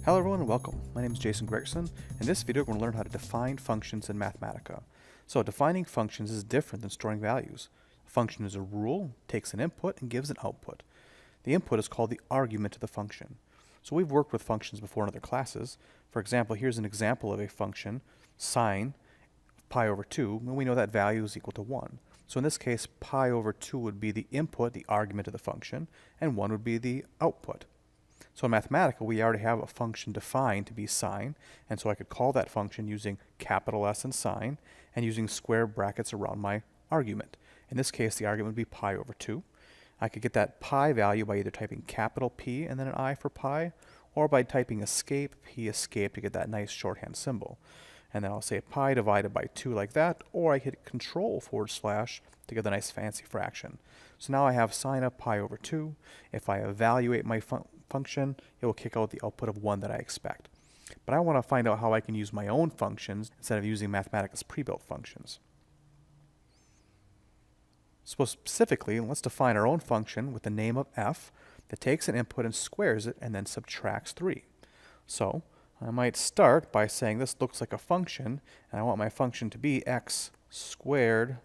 Hello everyone and welcome. My name is Jason Gregerson. In this video we're going to learn how to define functions in Mathematica. So defining functions is different than storing values. A function is a rule, takes an input, and gives an output. The input is called the argument to the function. So we've worked with functions before in other classes. For example, here's an example of a function, sine pi over 2, and we know that value is equal to 1. So in this case, pi over 2 would be the input, the argument to the function, and 1 would be the output. So in Mathematica, we already have a function defined to be sine, and so I could call that function using capital S and sine, and using square brackets around my argument. In this case, the argument would be pi over 2. I could get that pi value by either typing capital P and then an I for pi, or by typing escape, P escape, to get that nice shorthand symbol. And then I'll say pi divided by 2 like that, or I hit control / to get the nice fancy fraction. So now I have sine of pi over 2. If I evaluate my function, it will kick out the output of 1 that I expect. But I want to find out how I can use my own functions instead of using Mathematica's pre-built functions. So specifically, let's define our own function with the name of f that takes an input and squares it and then subtracts 3. So I might start by saying this looks like a function, and I want my function to be x squared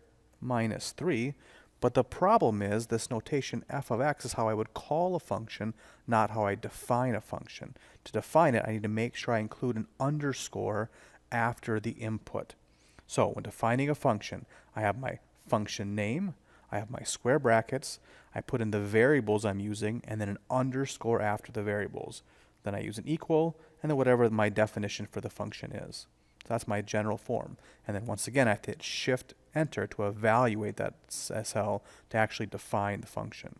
minus 3. But the problem is this notation f of x is how I would call a function, not how I define a function. To define it, I need to make sure I include an underscore after the input. So when defining a function, I have my function name, I have my square brackets, I put in the variables I'm using, and then an underscore after the variables. Then I use an equal, and then whatever my definition for the function is. So that's my general form. And then once again, I have to hit Shift Enter to evaluate that cell to actually define the function.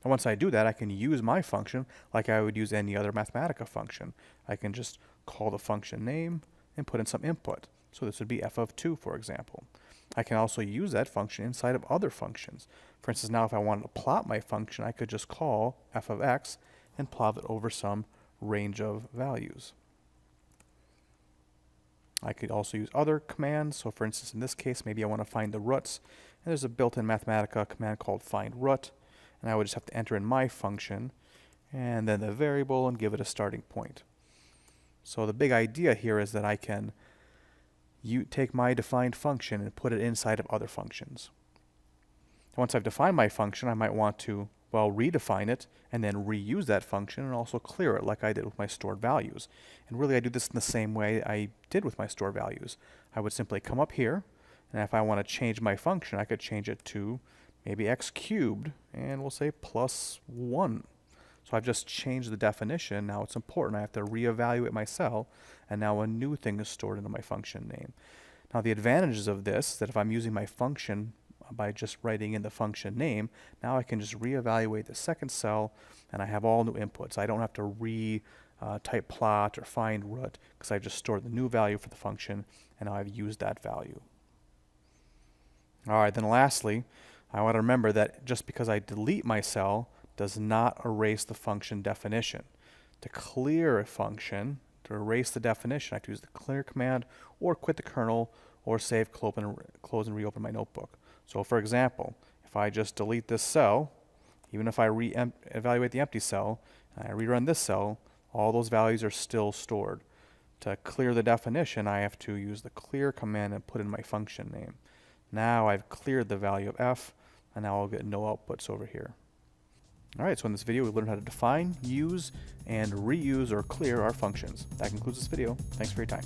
And once I do that, I can use my function like I would use any other Mathematica function. I can just call the function name and put in some input. So this would be f of 2, for example. I can also use that function inside of other functions. For instance, now if I wanted to plot my function, I could just call f of x and plot it over some range of values. I could also use other commands. So for instance, in this case, maybe I want to find the roots. And there's a built-in Mathematica command called find root. And I would just have to enter in my function and then the variable and give it a starting point. So the big idea here is that I can take my defined function and put it inside of other functions. Once I've defined my function, I might want to, well, redefine it and then reuse that function and also clear it like I did with my stored values. And really I do this in the same way I did with my stored values. I would simply come up here, and if I want to change my function, I could change it to maybe x cubed, and we'll say plus 1. So I've just changed the definition. Now it's important. I have to reevaluate my cell, and now a new thing is stored into my function name. Now the advantages of this, that if I'm using my function by just writing in the function name, now I can just reevaluate the second cell and I have all new inputs. I don't have to type plot or find root because I've just stored the new value for the function and now I've used that value. Alright, then lastly, I want to remember that just because I delete my cell does not erase the function definition. To clear a function, to erase the definition, I have to use the clear command or quit the kernel or save, close and reopen my notebook. So for example, if I just delete this cell, even if I evaluate the empty cell, and I rerun this cell, all those values are still stored. To clear the definition, I have to use the clear command and put in my function name. Now I've cleared the value of f, and now I'll get no outputs over here. Alright, so in this video we learned how to define, use, and reuse or clear our functions. That concludes this video. Thanks for your time.